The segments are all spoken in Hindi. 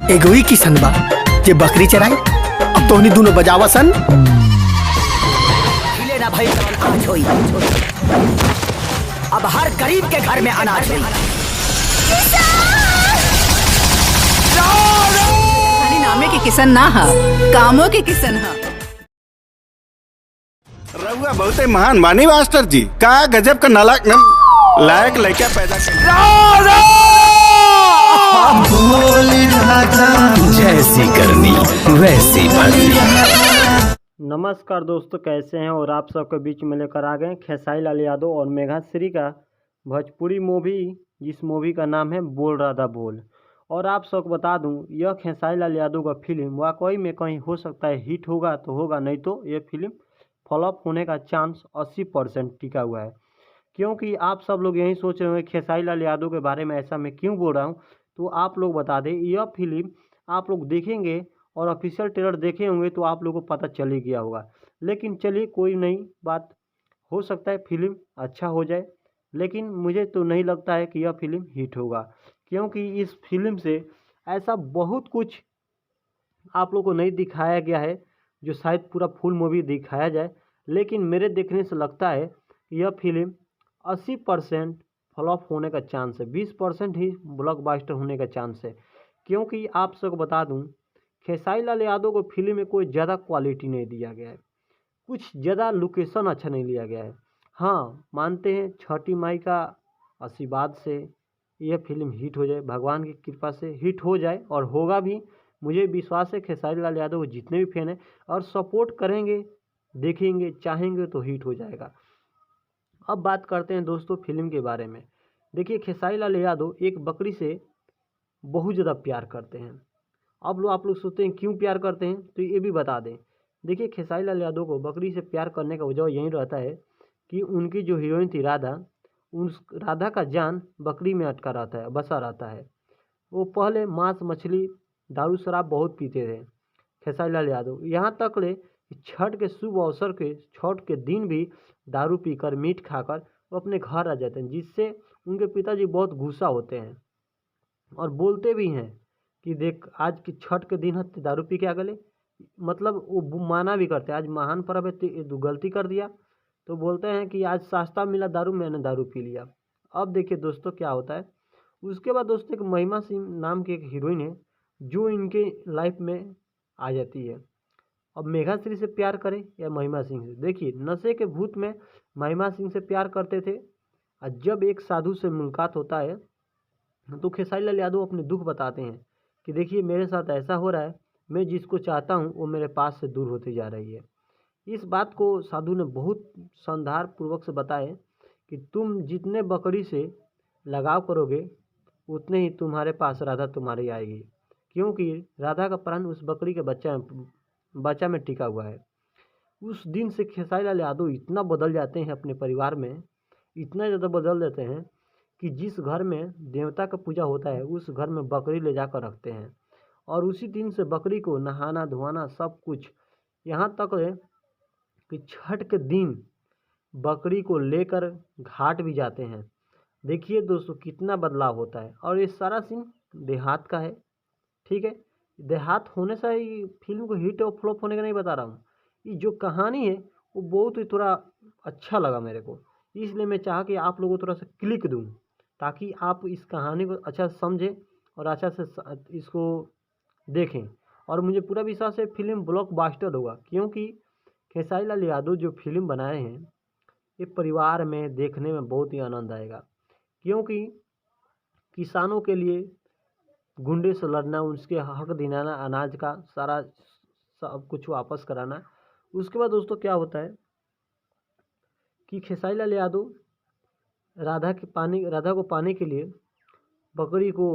एगोई किसन बा जे बकरी चराई। अब तोहनी दोनों बजावा सन। हिले ना भाई साल आज होई। अब हर गरीब के घर में अनाज होई। खाली नामे के किसन ना हा, कामों के किसन हा। रउआ बहुते महान बानी मास्टर जी। का गजब का नालायक लायक लड़का पैदा कर। जैसी करनी वैसी भरनी। नमस्कार दोस्तों, कैसे हैं? और आप सबके बीच में लेकर आ गए खेसारी लाल यादव और मेघाश्री का भोजपुरी मूवी, जिस मूवी का नाम है बोल राधा बोल। और आप सबको बता दूं, यह खेसारी लाल यादव का फिल्म वाकई में कहीं हो सकता है हिट होगा तो होगा, नहीं तो ये फिल्म फ्लॉप होने का चांस 80% टिका हुआ है। क्योंकि आप सब लोग यही सोच रहे हैं खेसारी लाल यादव के बारे में ऐसा मैं क्यों बोल रहा हूँ, तो आप लोग बता दें, यह फिल्म आप लोग देखेंगे और ऑफिशियल ट्रेलर देखे होंगे तो आप लोगों को पता चल ही गया होगा। लेकिन चलिए कोई नई बात, हो सकता है फिल्म अच्छा हो जाए, लेकिन मुझे तो नहीं लगता है कि यह फिल्म हिट होगा। क्योंकि इस फिल्म से ऐसा बहुत कुछ आप लोगों को नहीं दिखाया गया है जो शायद पूरा फुल मूवी दिखाया जाए। लेकिन मेरे देखने से लगता है कि यह फिल्म 80% फ्लॉप होने का चांस है, 20% ही ब्लॉकबस्टर होने का चांस है। क्योंकि आप सबको बता दूं, खेसारी लाल यादव को फिल्म में कोई ज़्यादा क्वालिटी नहीं दिया गया है, कुछ ज़्यादा लोकेशन अच्छा नहीं लिया गया है। हाँ, मानते हैं छठी माई का आशीर्वाद से यह फिल्म हिट हो जाए, भगवान की कृपा से हिट हो जाए और होगा भी। मुझे विश्वास है खेसारी लाल यादव के जितने भी फैन हैं और सपोर्ट करेंगे, देखेंगे, चाहेंगे तो हिट हो जाएगा। अब बात करते हैं दोस्तों फिल्म के बारे में। देखिए, खेसारी लाल यादव एक बकरी से बहुत ज़्यादा प्यार करते हैं। अब आप लोग सोचते हैं क्यों प्यार करते हैं, तो ये भी बता दें। देखिए, खेसारी लाल यादव को बकरी से प्यार करने का वजह यही रहता है कि उनकी जो हीरोइन थी राधा, उस राधा का जान बकरी में अटका रहता है, बसा रहता है। वो पहले मांस मछली दारू शराब बहुत पीते थे खेसारी लाल यादव, यहाँ तक ले छठ के शुभ अवसर के, छठ के दिन भी दारू पीकर मीट खाकर वो अपने घर आ जाते हैं, जिससे उनके पिताजी बहुत गुस्सा होते हैं और बोलते भी हैं कि देख आज की छठ के दिन है दारू पी के आ गए। मतलब वो माना भी करते हैं, आज महान पर्व है तो गलती कर दिया, तो बोलते हैं कि आज सस्ता मिला दारू, मैंने दारू पी लिया। अब देखिए दोस्तों क्या होता है। उसके बाद दोस्तों एक महिमा सिंह नाम की एक हीरोइन है जो इनके लाइफ में आ जाती है। अब मेघाश्री से प्यार करें या महिमा सिंह से, देखिए नशे के भूत में महिमा सिंह से प्यार करते थे। और जब एक साधु से मुलाकात होता है तो खेसारी लाल यादव अपने दुख बताते हैं कि देखिए मेरे साथ ऐसा हो रहा है, मैं जिसको चाहता हूँ वो मेरे पास से दूर होती जा रही है। इस बात को साधु ने बहुत शानदार पूर्वक से बताया कि तुम जितने बकरी से लगाव करोगे उतने ही तुम्हारे पास राधा तुम्हारी आएगी। क्योंकि राधा का प्राण उस बकरी के बच्चा में टिका हुआ है। उस दिन से खेसारी लाल यादव इतना बदल जाते हैं अपने परिवार में, इतना ज़्यादा बदल देते हैं कि जिस घर में देवता का पूजा होता है उस घर में बकरी ले जाकर रखते हैं। और उसी दिन से बकरी को नहाना धोना सब कुछ, यहाँ तक है कि छठ के दिन बकरी को लेकर घाट भी जाते हैं। देखिए दोस्तों कितना बदलाव होता है। और ये सारा सीन देहात का है, ठीक है। देहात होने से ही फिल्म को हिट और फ्लॉप होने का नहीं बता रहा हूँ। ये जो कहानी है वो बहुत ही थोड़ा अच्छा लगा मेरे को, इसलिए मैं चाहा कि आप लोगों को थोड़ा सा क्लिक दूँ ताकि आप इस कहानी को अच्छा से समझें और अच्छा से इसको देखें। और मुझे पूरा विश्वास है फिल्म ब्लॉकबस्टर होगा, क्योंकि खेसारी लाल यादव जो फिल्म बनाए हैं ये परिवार में देखने में बहुत ही आनंद आएगा। क्योंकि किसानों के लिए गुंडे से लड़ना, उसके हक दिलाना, अनाज का सारा सब कुछ वापस कराना। उसके बाद दोस्तों क्या होता है कि खेसारी लाल यादव राधा को पाने के लिए बकरी को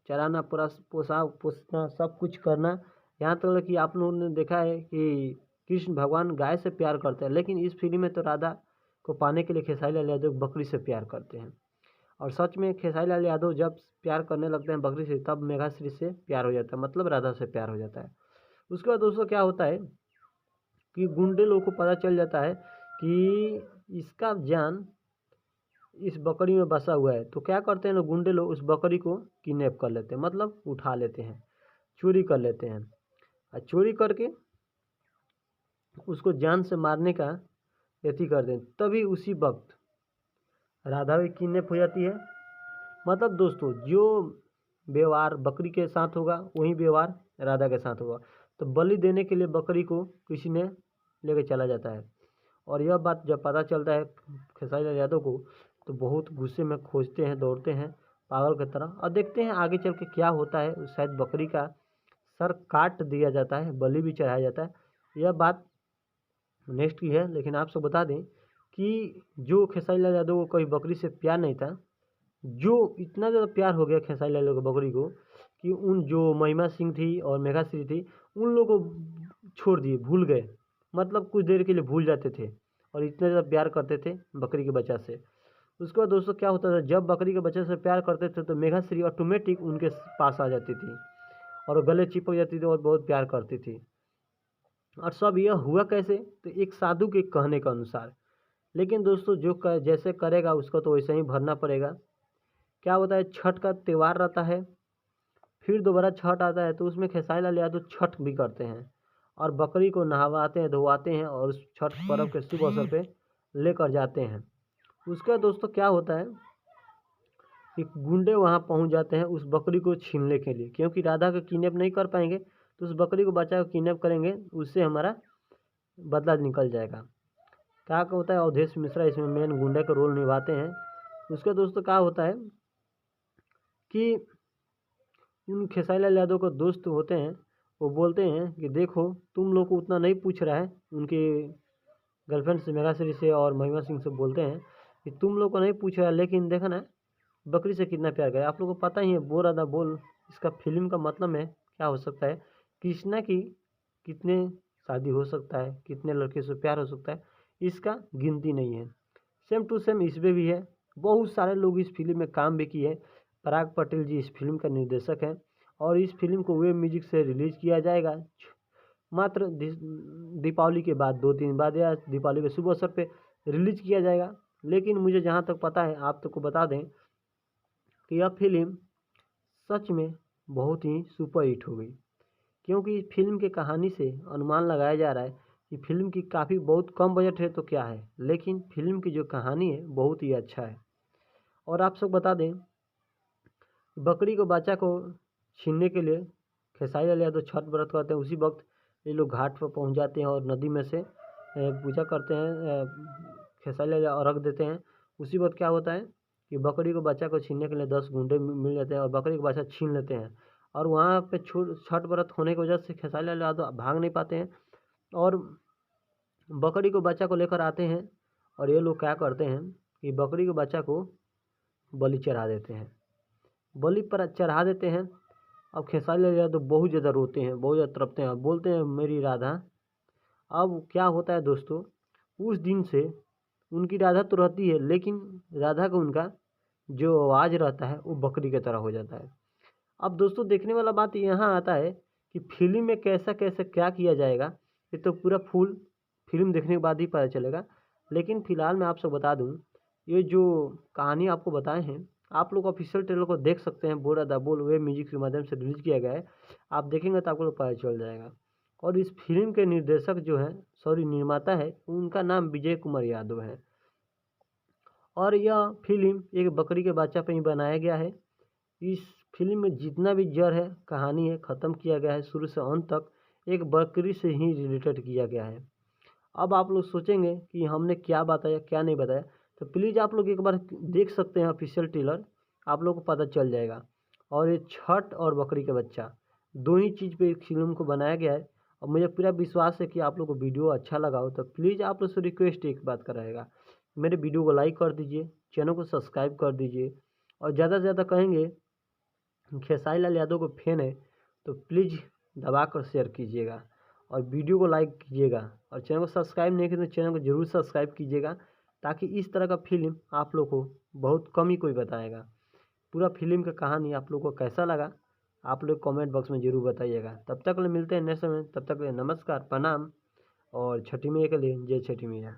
चराना, पूरा पोसना सब कुछ करना। यहाँ तक कि आप लोगों ने देखा है कि कृष्ण भगवान गाय से प्यार करते हैं, लेकिन इस फिल्म में तो राधा को पाने के लिए खेसारी लाल यादव बकरी से प्यार करते हैं। और सच में खेसारी लाल यादव जब प्यार करने लगते हैं बकरी से, तब मेघाश्री से प्यार हो जाता है, मतलब राधा से प्यार हो जाता है। उसके बाद दोस्तों क्या होता है कि गुंडे लोगों को पता चल जाता है कि इसका जान इस बकरी में बसा हुआ है, तो क्या करते हैं ना गुंडे लोग उस बकरी को किडनैप कर लेते हैं, मतलब उठा लेते हैं। चोरी कर लेते हैं और चोरी करके उसको जान से मारने का यति करते हैं। तभी उसी वक्त राधा भी किडनैप हो जाती है। मतलब दोस्तों जो व्यवहार बकरी के साथ होगा वही व्यवहार राधा के साथ होगा। तो बलि देने के लिए बकरी को किसी ने लेकर चला जाता है और यह बात जब पता चलता है खेसारी लाल यादव को तो बहुत गुस्से में खोजते हैं, दौड़ते हैं पागल की तरह और देखते हैं आगे चल के क्या होता है। शायद बकरी का सर काट दिया जाता है, बलि भी चढ़ाया जाता है। यह बात नेक्स्ट की है, लेकिन आप सब बता दें कि जो खेसारी लाल यादव को कभी बकरी से प्यार नहीं था, जो इतना ज़्यादा प्यार हो गया खेसारी लाल यादव को बकरी को कि उन जो महिमा सिंह थी और मेघाश्री थी उन लोगों को छोड़ दिए, भूल गए। मतलब कुछ देर के लिए भूल जाते थे और इतना ज़्यादा प्यार करते थे बकरी के बच्चा से। उसके बाद दोस्तों क्या होता था, जब बकरी के बच्चे से प्यार करते थे तो मेघाश्री ऑटोमेटिक उनके पास आ जाती थी और गले चिपक जाती थी और बहुत प्यार करती थी। और सब यह हुआ कैसे, तो एक साधु के कहने के अनुसार। लेकिन दोस्तों जो जैसे करेगा उसको तो वैसे ही भरना पड़ेगा। क्या होता है, छठ का त्यौहार रहता है, फिर दोबारा छठ आता है तो उसमें खेसारी लाल यादव छठ भी करते हैं और बकरी को नहवाते हैं, धोवाते हैं और उस छठ पर्व के शुभ अवसर पे लेकर जाते हैं। उसका दोस्तों क्या होता है कि गुंडे वहाँ पहुँच जाते हैं उस बकरी को छीनने के लिए, क्योंकि राधा को किडनैप नहीं कर पाएंगे तो उस बकरी को बचा को किडनैप करेंगे, उससे हमारा बदला निकल जाएगा। क्या होता है, अवधेश मिश्रा इसमें मेन गुंडे का रोल निभाते हैं। उसका दोस्तों क्या होता है कि उन खेसारी लाल यादव को दोस्त होते हैं, वो बोलते हैं कि देखो तुम लोग को उतना नहीं पूछ रहा है, उनके गर्लफ्रेंड से मेघाश्री से और महिमा सिंह से बोलते हैं कि तुम लोग को नहीं पूछ रहा है, लेकिन देखा ना बकरी से कितना प्यार करें। आप लोगों को पता ही है बोल राधा बोल इसका फिल्म का मतलब में क्या हो सकता है, कृष्णा की कितने शादी हो सकता है, कितने लड़के से प्यार हो सकता है, इसका गिनती नहीं है। सेम टू सेम इसमें भी है। बहुत सारे लोग इस फिल्म में काम भी किए। पराग पटेल जी इस फिल्म का निर्देशक हैं और इस फिल्म को वेब म्यूजिक से रिलीज़ किया जाएगा मात्र दीपावली के बाद 2 दिन बाद या दीपावली के शुभ अवसर पे रिलीज़ किया जाएगा। लेकिन मुझे जहाँ तक पता है आप तक को बता दें कि यह फिल्म सच में बहुत ही सुपर हिट हो गई, क्योंकि इस फिल्म की कहानी से अनुमान लगाया जा रहा है कि फिल्म की काफ़ी बहुत कम बजट है तो क्या है, लेकिन फिल्म की जो कहानी है बहुत ही अच्छा है। और आप सब बता दें बकरी को बच्चा को छीनने के लिए खेसारी लाल यादव छठ व्रत करते हैं। उसी वक्त ये लोग घाट पर पहुंच जाते हैं और नदी में से पूजा करते हैं, खेसारी लाल यादव अर्घ देते हैं। उसी वक्त क्या होता है कि बकरी को बच्चा को छीनने के लिए 10 गुंडे मिल जाते हैं और बकरी को बच्चा छीन लेते हैं और वहाँ पे छठ व्रत होने की वजह से खेसारी लाल यादव भाग नहीं पाते हैं और बकरी को बच्चा को लेकर आते हैं। और ये लोग क्या करते हैं कि बकरी के बच्चा को बलि चढ़ा देते हैं, बलि पर चढ़ा देते हैं। अब खेसारी लाल यादव बहुत ज़्यादा रोते हैं, बहुत ज़्यादा तड़पते हैं, बोलते हैं मेरी राधा। अब क्या होता है दोस्तों, उस दिन से उनकी राधा तो रहती है लेकिन राधा का उनका जो आवाज़ रहता है वो बकरी की तरह हो जाता है। अब दोस्तों देखने वाला बात यहाँ आता है कि फिल्म में कैसा कैसे क्या किया जाएगा, ये तो पूरा फुल फिल्म देखने के बाद ही पता चलेगा। लेकिन फ़िलहाल मैं आपसे बता दूँ ये जो कहानी आपको बताए हैं आप लोग ऑफिशियल ट्रेलर को देख सकते हैं। बोल राधा बोल वेब म्यूजिक के माध्यम से रिलीज़ किया गया है, आप देखेंगे तो आपको पता चल जाएगा। और इस फिल्म के निर्देशक जो हैं निर्माता है उनका नाम विजय कुमार यादव है। और यह फिल्म एक बकरी के बच्चा पर ही बनाया गया है। इस फिल्म में जितना भी जड़ है कहानी है ख़त्म किया गया है, शुरू से अंत तक एक बकरी से ही रिलेटेड किया गया है। अब आप लोग सोचेंगे कि हमने क्या बताया क्या नहीं बताया, तो प्लीज़ आप लोग एक बार देख सकते हैं ऑफिशियल ट्रेलर, आप लोग को पता चल जाएगा। और ये छठ और बकरी का बच्चा दो ही चीज़ पे एक फिल्म को बनाया गया है और मुझे पूरा विश्वास है कि आप लोग को वीडियो अच्छा लगा हो। तो प्लीज़ आप लोग से रिक्वेस्ट एक बात कर रहेगा, मेरे वीडियो को लाइक कर दीजिए, चैनल को सब्सक्राइब कर दीजिए और ज़्यादा से ज़्यादा कहेंगे खेसारी लाल यादव को फैन है तो प्लीज़ दबा कर शेयर कीजिएगा और वीडियो को लाइक कीजिएगा और चैनल को सब्सक्राइब नहीं किया तो चैनल को ज़रूर सब्सक्राइब कीजिएगा, ताकि इस तरह का फिल्म आप लोग को बहुत कम ही कोई बताएगा। पूरा फिल्म का कहानी आप लोग को कैसा लगा आप लोग कमेंट बॉक्स में ज़रूर बताइएगा। तब तक के लिए मिलते हैं नेक्स्ट में, तब तक के लिए नमस्कार, प्रणाम और छठी मैया के लिए जय छठी मैया।